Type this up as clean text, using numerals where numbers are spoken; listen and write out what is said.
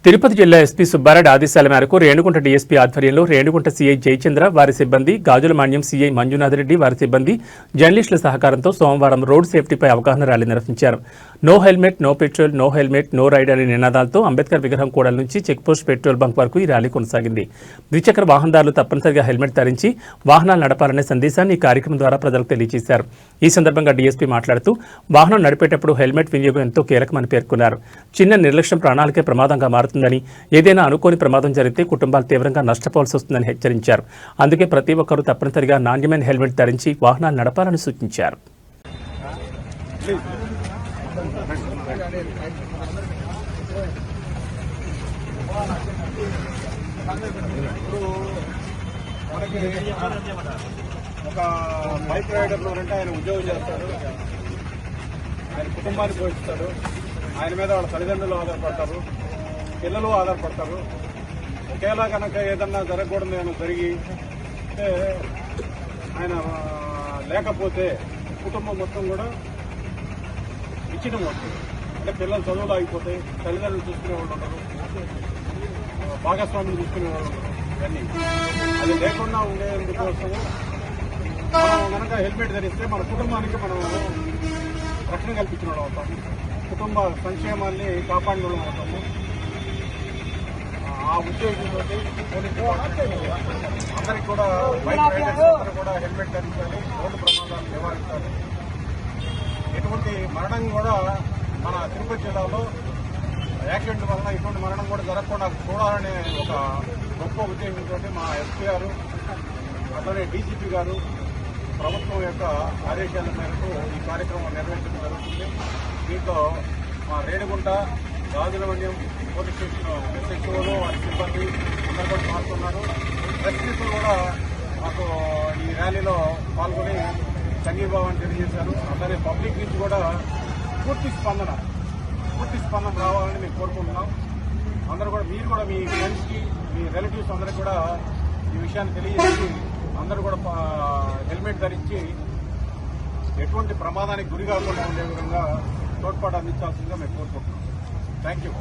తిరుపతి జిల్లా ఎస్పీ సుబ్బారెడ్డి ఆదేశాల మేరకు రేణుగుంట డీఎస్పీ ఆధ్వర్యంలో రేణుగుంట సీఐ జయచంద్ర వారి సిబ్బంది, గాజుల మాన్యం సీఐ మంజునాథ్ రెడ్డి వారి సిబ్బంది, జర్నలిస్టుల సహకారంతో సోమవారం రోడ్ సేఫ్టీపై అవగాహన ర్యాలీ నిర్వహించారు. No helmet, no petrol, no helmet, no ride అనే నినాదాలతో అంబేద్కర్ విగ్రహం కూడల నుంచి చెక్పోస్ట్ పెట్రోల్ బంక్ వరకు ఈ ర్యాలీ కొనసాగింది. ద్విచక్ర వాహనదారులు తప్పనిసరిగా హెల్మెట్ ధరించి వాహనాలు నడపాలనే సందేశాన్ని ఈ కార్యక్రమం ద్వారా ప్రజలకు తెలియజేశారు. ఈ సందర్భంగా డీఎస్పీ మాట్లాడుతూ వాహనం నడిపేటప్పుడు హెల్మెట్ వినియోగం ఎంతో కీలకమని పేర్కొన్నారు. చిన్న నిర్లక్ష్యం ప్రాణాలకే ప్రమాదంగా మారుతుందని, ఏదైనా అనుకోని ప్రమాదం జరిగితే కుటుంబాలు తీవ్రంగా నష్టపోవాల్సి వస్తుందని హెచ్చరించారు. అందుకే ప్రతి ఒక్కరూ తప్పనిసరిగా నాణ్యమైన హెల్మెట్ ధరించి వాహనాలు నడపాలని సూచించారు. ఒక బైక్ రైడర్లు అంటే ఆయన ఉద్యోగం చేస్తాడు, ఆయన కుటుంబాన్ని పోషిస్తాడు, ఆయన మీద వాళ్ళ తల్లిదండ్రులు ఆధారపడతారు, పిల్లలు ఆధారపడతారు. ఒకేలా కనుక ఏదన్నా జరగకూడదు ఏమైనా జరిగి ఆయన లేకపోతే కుటుంబం మొత్తం కూడా విచ్ఛిన్నం అవుతుంది. అంటే పిల్లలు చదువులు ఆగిపోతాయి, తల్లిదండ్రులు చూసుకునే వాళ్ళు ఉంటారు, భాగస్వాములు చూసుకునే వాళ్ళు ఉంటారు. ఇవన్నీ అది లేకుండా ఉండేందుకోసము మనం కనుక హెల్మెట్ ధరిస్తే మన కుటుంబానికి మనం రక్షణ కల్పించిన వాళ్ళు అవుతాము, కుటుంబ సంక్షేమాన్ని కాపాడిన వాళ్ళు అవుతాము. ఆ ఉద్దేశంతో పోలీసు అందరికి కూడా బైక్ రైడర్స్ అందరూ కూడా హెల్మెట్ ధరించాలి, రోడ్డు ప్రమాదాలు నివారించాలి. ఎటువంటి మరణం కూడా మన తిరుపతి జిల్లాలో యాక్సిడెంట్ వలన ఇటువంటి మరణం కూడా జరగకుండా చూడాలనే ఒక గొప్ప ఉద్దేశంతో మా ఎస్పీ గారు అట్లనే డీజీపీ గారు ప్రభుత్వం యొక్క ఆదేశాల మేరకు ఈ కార్యక్రమం నిర్వహించడం జరుగుతుంది. దీంతో మా రేణుగుంట, గాజులమన్యం పోలీస్ స్టేషన్ ఎస్హెచ్ఓలు వారి సిబ్బంది అందరూ కూడా పాల్గొన్నారు. ప్రెస్ కూడా మాకు ఈ ర్యాలీలో పాల్గొని సంఘీభావాన్ని తెలియజేశారు. అలాగే పబ్లిక్ నుంచి కూడా పూర్తి స్పందన రావాలని మేము కోరుకుంటున్నాం. అందరూ కూడా మీరు కూడా మీ ఫ్రెండ్స్కి, మీ రిలేటివ్స్ అందరికీ కూడా ఈ విషయాన్ని తెలియజేసి అందరూ కూడా హెల్మెట్ ధరించి ఎటువంటి ప్రమాదానికి గురి కాకుండా ఉండే విధంగా తోడ్పాటు అందించాల్సిందిగా మేము కోరుకుంటున్నాం. Thank you.